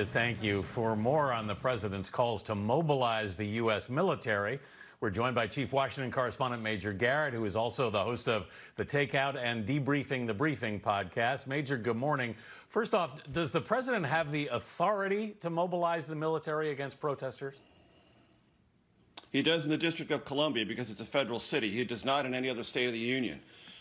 Thank you. For more on the president's calls to mobilize the U.S. military, we're joined by Chief Washington correspondent Major Garrett, who is also the host of the Takeout and Debriefing the Briefing podcast. Major, good morning. First off, does the president have the authority to mobilize the military against protesters? He does in the District of Columbia because it's a federal city. He does not in any other state of the union.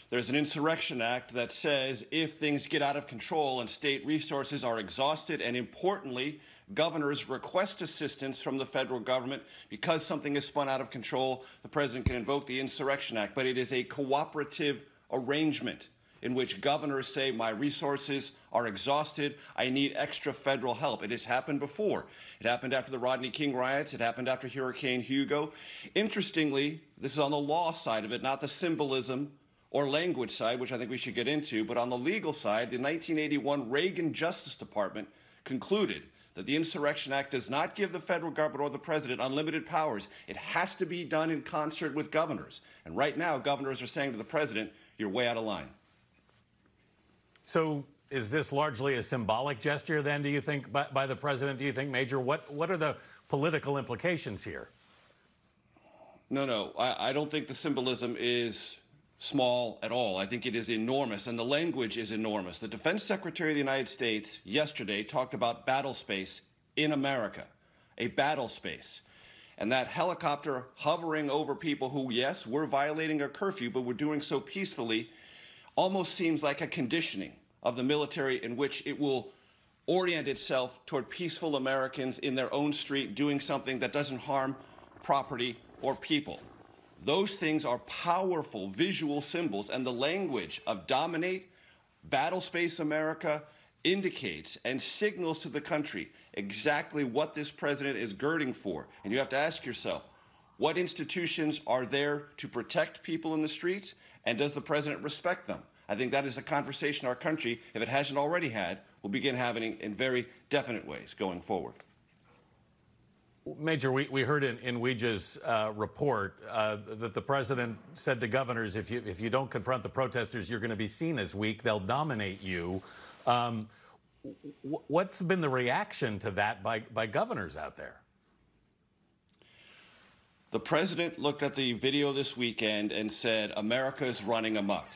There's an Insurrection Act that says if things get out of control and state resources are exhausted, and importantly, governors request assistance from the federal government because something is spun out of control, the president can invoke the Insurrection Act. But it is a cooperative arrangement in which governors say, my resources are exhausted, I need extra federal help. It has happened before. It happened after the Rodney King riots. It happened after Hurricane Hugo. Interestingly, this is on the law side of it, not the symbolism or language side, which I think we should get into, but on the legal side, the 1981 Reagan Justice Department concluded that the Insurrection Act does not give the federal government or the president unlimited powers. It has to be done in concert with governors. And right now, governors are saying to the president, you're way out of line. So is this largely a symbolic gesture then, do you think, by the president, do you think, Major? What are the political implications here? No, I don't think the symbolism is small at all. I think it is enormous, and the language is enormous. The Defense Secretary of the United States yesterday talked about battle space in America, a battle space. And that helicopter hovering over people who, yes, we're violating a curfew, but we're doing so peacefully, almost seems like a conditioning of the military in which it will orient itself toward peaceful Americans in their own street doing something that doesn't harm property or people. Those things are powerful visual symbols, and the language of dominate, battle space America indicates and signals to the country exactly what this president is girding for. And you have to ask yourself, what institutions are there to protect people in the streets, and does the president respect them? I think that is a conversation our country, if it hasn't already had, will begin having in very definite ways going forward. Major, we heard in Ouija's report that the president said to governors, if you don't confront the protesters, you're going to be seen as weak. They'll dominate you. What's been the reaction to that by governors out there? The president looked at the video this weekend and said, America is running amok.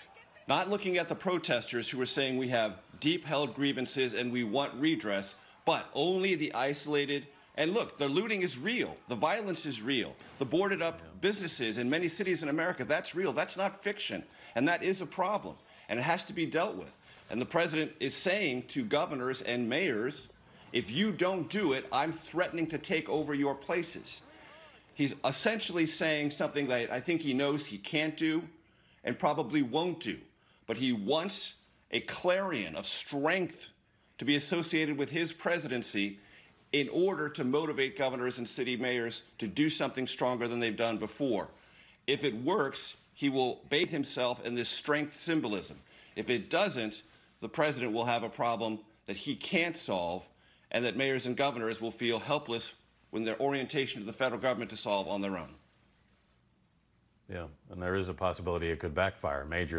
Not looking at the protesters who were saying we have deep-held grievances and we want redress, but only the isolated. And look, the looting is real. The violence is real. The boarded up businesses in many cities in America, that's real. That's not fiction. And that is a problem. And it has to be dealt with. And the president is saying to governors and mayors, if you don't do it, I'm threatening to take over your places. He's essentially saying something that I think he knows he can't do and probably won't do. But he wants a clarion of strength to be associated with his presidency in order to motivate governors and city mayors to do something stronger than they've done before. If it works, he will bathe himself in this strength symbolism. If it doesn't, the president will have a problem that he can't solve, and that mayors and governors will feel helpless when their orientation to the federal government to solve on their own. Yeah, and there is a possibility it could backfire. Major.